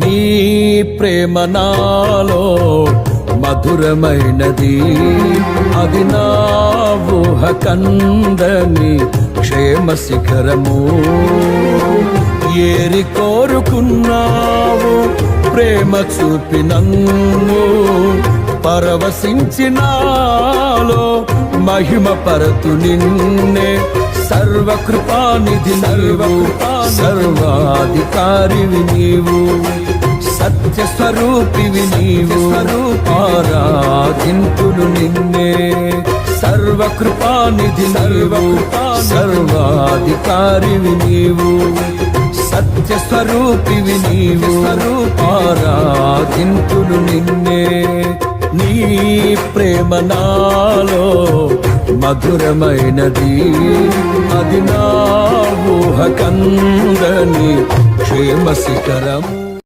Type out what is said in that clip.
నీ ప్రేమ నాలో మధురమైనది, అది నా ఊహ కందని క్షేమ శిఖరము. ఏరి కోరుకున్నావు ప్రేమ చూపి నన్ను, పరవశించినాలో మహిమ పరతు నిన్నే. సర్వకృపానిధి నీవు, సర్వాధికారివి నీవు, సత్య స్వరూపివి నీవు, ఆరాధింతులు నిన్నే. సర్వకృపానిధి నీవు, సర్వాధికారివి నీవు, సత్య స్వరూపివి నీవు, ఆరాధింతులు నిన్నే. నీ ప్రేమ నాలో మధురమైనది, అది నా ఊహ కందని క్షేమ శిఖరము.